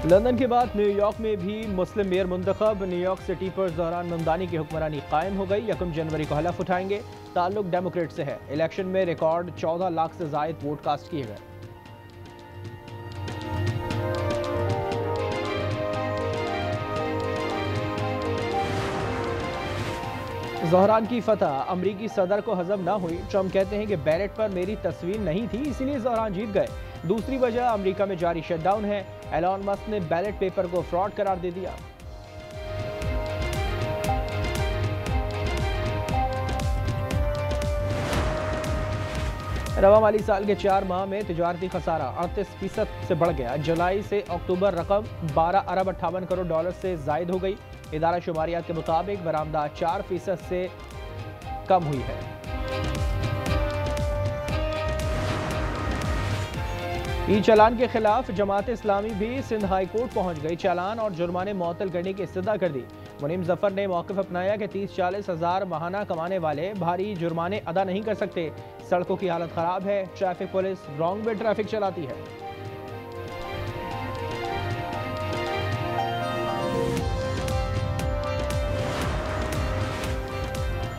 London के बाद New York में भी मुस्लिम मेयर मुंतखब। न्यूयॉर्क सिटी पर ज़हरान ममदानी की हुक्मरानी कायम हो गई। 1 जनवरी को हलफ उठाएंगे। ताल्लुक डेमोक्रेट से है। इलेक्शन में रिकॉर्ड 14 लाख से ज़ायद वोट कास्ट किए गए। ज़हरान की फतह अमरीकी सदर को हजम न हुई। ट्रंप कहते हैं कि बैलेट पर मेरी तस्वीर नहीं थी, इसीलिए ज़हरान जीत गए। दूसरी वजह अमेरिका में जारी शटडाउन है। एलन मस्क ने बैलेट पेपर को फ्रॉड करार दे दिया। रवा माली साल के 4 माह में तिजारती खसारा 38% से बढ़ गया। जुलाई से अक्टूबर रकम 12 अरब 58 करोड़ डॉलर से जायद हो गई। इदारा शुमारियात के मुताबिक बरामदा 4% से कम हुई है। ई चालान के खिलाफ जमात इस्लामी भी सिंध हाई कोर्ट पहुंच गई। चालान और जुर्माने मुअत्तल करने की इस्तदा कर दी। मुनीम जफर ने मौक़िफ़ अपनाया कि 30-40 हज़ार माहाना कमाने वाले भारी जुर्माने अदा नहीं कर सकते। सड़कों की हालत खराब है। Traffic police wrong way traffic चलाती है।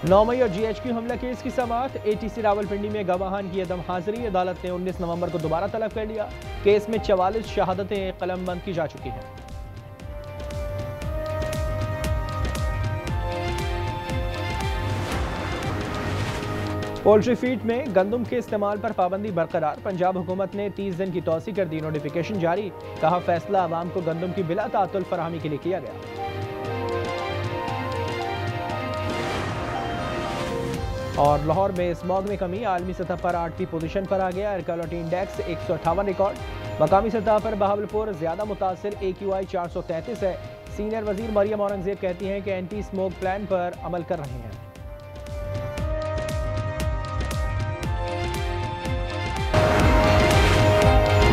नौमई और GHQ हमला केस की समाअत। ATC रावलपिंडी में गवाहान की अदम हाजिरी। अदालत ने 19 नवंबर को दोबारा तलब कर लिया। केस में 44 शहादतें कलमबंद की जा चुकी हैं। पोल्ट्री फीड में गंदम के इस्तेमाल पर पाबंदी बरकरार। पंजाब हुकूमत ने 30 दिन की तौसी कर दी। नोटिफिकेशन जारी। कहा फैसला अवाम को गंदम की बिला तातुल फराहमी के लिए किया गया। और लाहौर में स्मॉग में कमी। आलमी सतह पर 8वीं पोजीशन पर आ गया। Air quality index 158 record. मकामी सतह पर बहावलपुर ज्यादा मुतासिर। AQI 433 है। सीनियर वजीर मरियम औरंगजेब कहती हैं कि एंटी स्मोक प्लान पर अमल कर रहे हैं।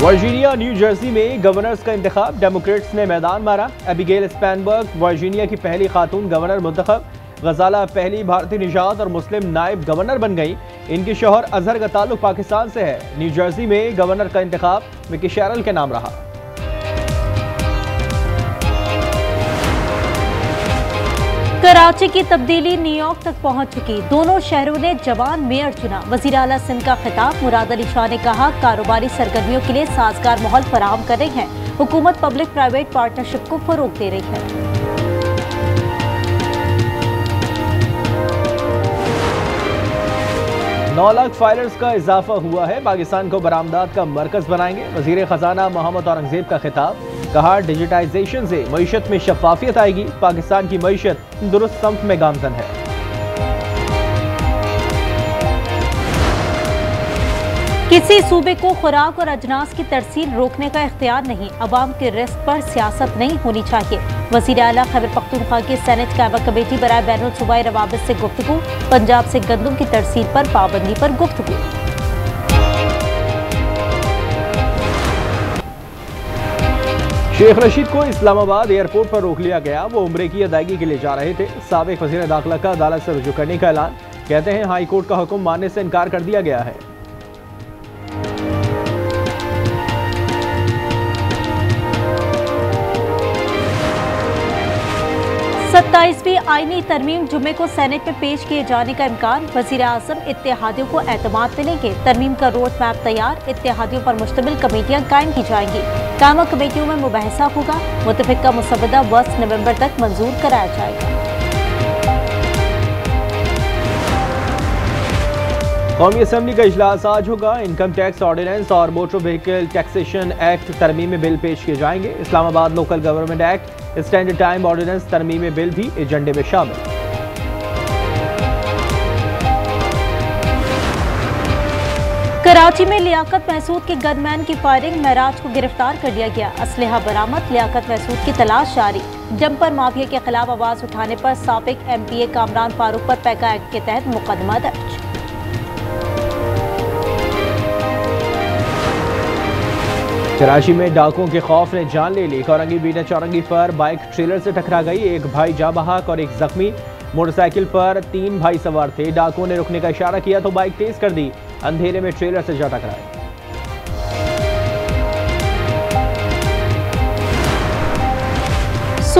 वर्जीनिया न्यू जर्सी में गवर्नर्स का इंतखाब। डेमोक्रेट्स ने मैदान मारा। एबिगेल स्पैनबर्ग वर्जीनिया की पहली खातून गवर्नर मुंतखब। गजाला पहली भारतीय निजात और मुस्लिम नायब गवर्नर बन गई। इनके शौहर अजहर का ताल्लुक पाकिस्तान से है। न्यू जर्सी में गवर्नर का इंतखाब विकी शेरल के नाम रहा। कराची की तब्दीली न्यूयॉर्क तक पहुंच चुकी। दोनों शहरों ने जवान मेयर चुना। वजीर आला सिंध का खिताब। मुराद अली शाह ने कहा कारोबारी सरगर्मियों के लिए साजगार माहौल फराहम कर रही है। हुकूमत पब्लिक प्राइवेट पार्टनरशिप को फरोग दे रही है। 9 लाख फाइलर्स का इजाफा हुआ है। पाकिस्तान को बरामदात का मरकज बनाएंगे। वजीर खजाना मोहम्मद औरंगजेब का खिताब। कहा डिजिटाइजेशन से मईशत में शफाफियत आएगी। पाकिस्तान की मईशत दुरुस्त सम्त में गामजन है। किसी सूबे को खुराक और अजनास की तरसील रोकने का इख्तियार नहीं। अवाम के रिस्क पर सियासत नहीं होनी चाहिए। वज़ीर आला खैबर पख्तूनख्वा की सेनेट कायमा कमेटी बराए बैनुल सूबाई रवाबित से गुफ्तगू। पंजाब से गंदम की तरसील पर पाबंदी पर गुफ्तगू। शेख रशीद को इस्लामाबाद एयरपोर्ट पर रोक लिया गया। वो उम्रे की अदायगी के लिए जा रहे थे। साबिक वज़ीर दाखिला का अदालत से रुजू करने का ऐलान। कहते हैं हाई कोर्ट का हुक्म मानने से इनकार कर दिया गया है। 27वीं आईनी तरमीम जुमे को सेनेट में पेश किए जाने का इम्कान। वज़ीर आज़म इत्तेहादियों को एतमाद मिलेंगे। तरमीम का रोड मैप तैयार। इत्तेहादियों पर मुश्तमिल कमेटियां कायम की जाएंगी। कायमा कमेटियों में मुबहसा होगा। मुतफ़िक़ा मुसवदा 10 नवंबर तक मंजूर कराया जाएगा। कौमी असम्बली का इजलास आज होगा। इनकम टैक्स ऑर्डिनेंस और मोटर व्हीकल टैक्सेशन एक्ट तरमीमी बिल पेश किए जाएंगे। Islamabad local government act standard time ordinance तरमीमी बिल भी एजेंडे में शामिल। कराची में लियाकत महसूद के गनमैन की फायरिंग। महराज को गिरफ्तार कर लिया गया। असलहा बरामद। लियाकत महसूद की तलाश जारी। जम्पर माफिया के खिलाफ आवाज उठाने पर साबिक MPA कामरान फारूक पर पैका एक्ट के तहत मुकदमा दर्ज। कराची में डाकुओं के खौफ ने जान ले ली। कोरंगी बीना चौरंगी पर बाइक ट्रेलर से टकरा गई। एक भाई जाँ बहक और एक जख्मी। मोटरसाइकिल पर 3 भाई सवार थे। डाकुओं ने रुकने का इशारा किया तो बाइक तेज कर दी। अंधेरे में ट्रेलर से जा टकराए।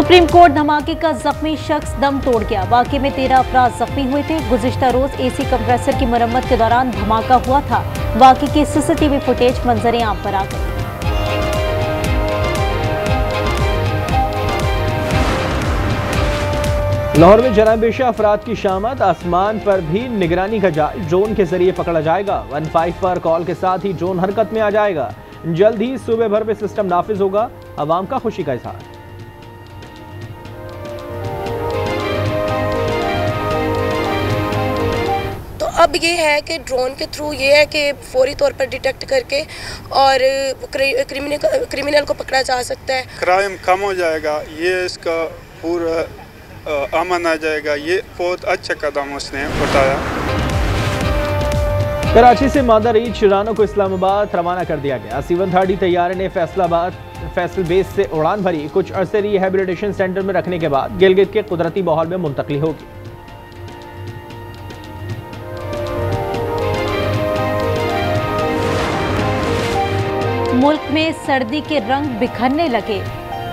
सुप्रीम कोर्ट धमाके का जख्मी शख्स दम तोड़ गया। वाकये में 13 अफराद जख्मी हुए थे। गुज़िश्ता रोज एसी कंप्रेसर की मरम्मत के दौरान धमाका हुआ था। वाकये की सीसीटीवी फुटेज मंजरे आम पर आ गई। लाहौर में जनाबेशा अफराद की शामत, आसमान पर भी निगरानी का जाल ड्रोन के जरिए पकड़ा जाएगा। 15 पर कॉल के साथ ही ड्रोन हरकत में आ जाएगा। जल्द ही सूबे भर में सिस्टम नाफिज होगा। अवाम का खुशी का इजहार। तो अब ये है कि ड्रोन के थ्रू ये है कि फौरी तौर पर डिटेक्ट करके और क्रिमिनल को पकड़ा जा सकता है। क्राइम कम हो जाएगा, ये इसका पूरा अमन आ जाएगा। ये बहुत अच्छा कदम उसने उठाया। कराची से मादा ईद शिरानों को इस्लामाबाद रवाना कर दिया गया। C-130 तैयारे ने फैसल बेस से उड़ान भरी। कुछ अरसे रिहेबिलिटेशन सेंटर में रखने के बाद गिलगित के कुदरती माहौल में मुंतकली होगी। मुल्क में सर्दी के रंग बिखरने लगे।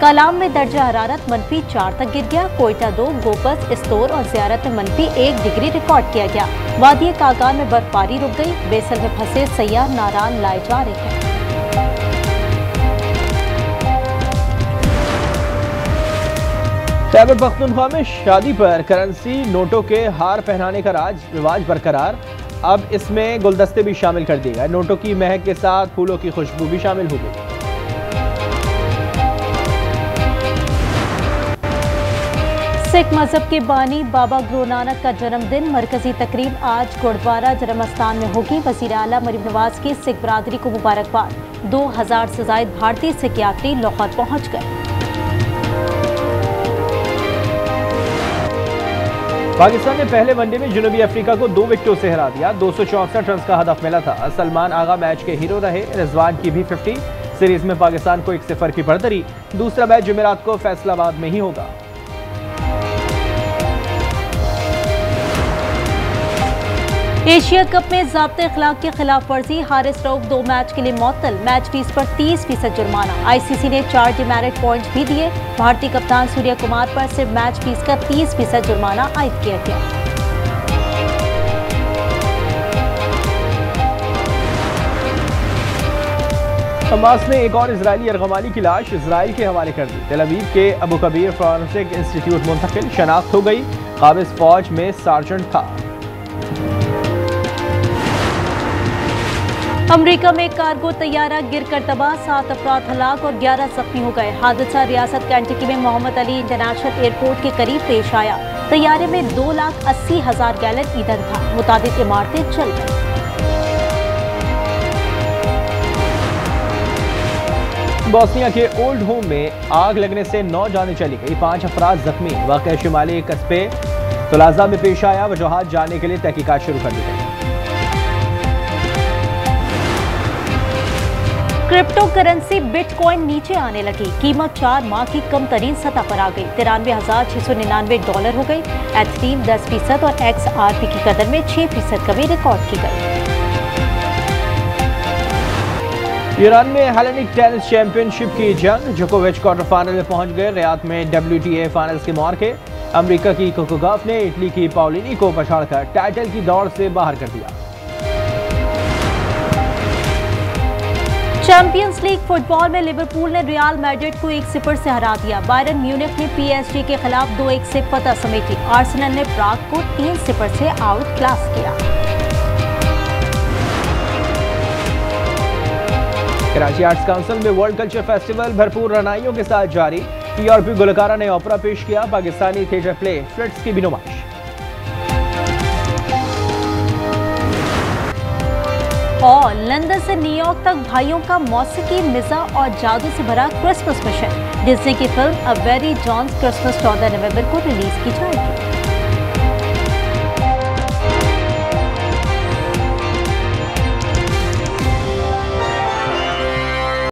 कलाम में दर्जा हरारत -4 तक गिर गया। कोयटा 2, गोपस, इस्तोर और ज़ियारत में -1 डिग्री रिकॉर्ड किया गया। वादी कागान में बर्फबारी रुक गई। बेसल में फंसे सैयाह नारान लाए जा रहे हैं। खैबर पख्तूनख्वा में शादी पर करेंसी नोटों के हार पहनाने का रिवाज बरकरार। अब इसमें गुलदस्ते भी शामिल कर दिए गए। नोटों की महक के साथ फूलों की खुशबू भी शामिल हो गई। सिख मजहब के बानी बाबा गुरु नानक का जन्मदिन। मरकजी तकरीब आज गुरुद्वारा जन्मस्थान में होगी। वज़ीर आला मरीम नवाज की सिख बरादरी को मुबारकबाद। 2000 से जायद भारतीय सिख यात्री लाहौर पहुंच गए। पाकिस्तान ने पहले वनडे में जनूबी अफ्रीका को 2 विकेटों से हरा दिया। 264 रन का हदफ मिला था। सलमान आगा मैच के हीरो रहे। रिजवान की भी 50। सीरीज में पाकिस्तान को 1-0 की बढ़तरी। दूसरा मैच जुमेरात को फैसलाबाद में ही होगा। एशिया कप में ज़ाब्ते अखलाक की खिलाफ वर्जी। हारिस रऊफ 2 मैच के लिए मुअत्तल। मैच फीस पर 30% जुर्माना। ICC ने 4 डिमेरिट पॉइंट्स भी दिए। भारतीय कप्तान सूर्य कुमार पर सिर्फ मैच फीस का 30% जुर्माना आयद किया गया। हमास ने एक और इजरायली अर्गमाली की लाश इजराइल के हवाले कर दी। तेल अवीव के अबू कबीर फॉरेंसिक इंस्टीट्यूट मुंतकिल। शनाख्त हो गई। काबिज फौज में सार्जेंट था। अमेरिका में कार्गो तैयारा गिरकर तबाह। 7 अफराद हलाक और 11 जख्मी हो गए। हादसा रियासत कैंटकी में मोहम्मद अली इंटरनेशनल एयरपोर्ट के करीब पेश आया। तैयारे में 2,80,000 गैलन ईंधन था। मुताबिक इमारतें चल गईं। बोस्निया के ओल्ड होम में आग लगने से 9 जानें चली गई। 5 अफराद जख्मी। वाक़या शिमाली कस्बे तुलाजा में पेश आया। वजूहात जानने के लिए तहकीकात शुरू कर दी गई। क्रिप्टो करेंसी बिटकॉइन नीचे आने लगी। कीमत 4 माह की कम तरीन सतह पर आ गई। $93,699 हो गई। एथरीम 10% और XRP की कदर में 6% कमी रिकॉर्ड की गई। ईरान में हेलेनिक टेनिस चैंपियनशिप की जंग। जोकोविच क्वार्टर फाइनल में पहुंच गए। रियाद में WTA फाइनल्स के मौके। अमेरिका की कोको गॉफ ने इटली की पाउलिनी को पछाड़कर टाइटल की दौड़ से बाहर कर दिया। चैंपियंस लीग फुटबॉल में लिवरपूल ने रियल मैड्रिड को 1-0 से हरा दिया। बायरन म्यूनिख ने PSG के खिलाफ 2-1 से फतह समेटी। आर्सेनल ने प्राग को 3-0 से आउट क्लास किया। कराची आर्ट्स काउंसिल में वर्ल्ड कल्चर फेस्टिवल भरपूर रनाइयों के साथ जारी। यूरोपीय गुलकारा ने ओपरा पेश किया। पाकिस्तानी थिएटर प्ले फ्लिट्स की भी नुमाइश। और लंदन से न्यूयॉर्क तक भाइयों का मौसीकी, मिज़ाह और जादू से भरा क्रिसमस मिशन। डिज्नी की film a very Jonas Christmas 14 नवंबर को रिलीज की जाएगी।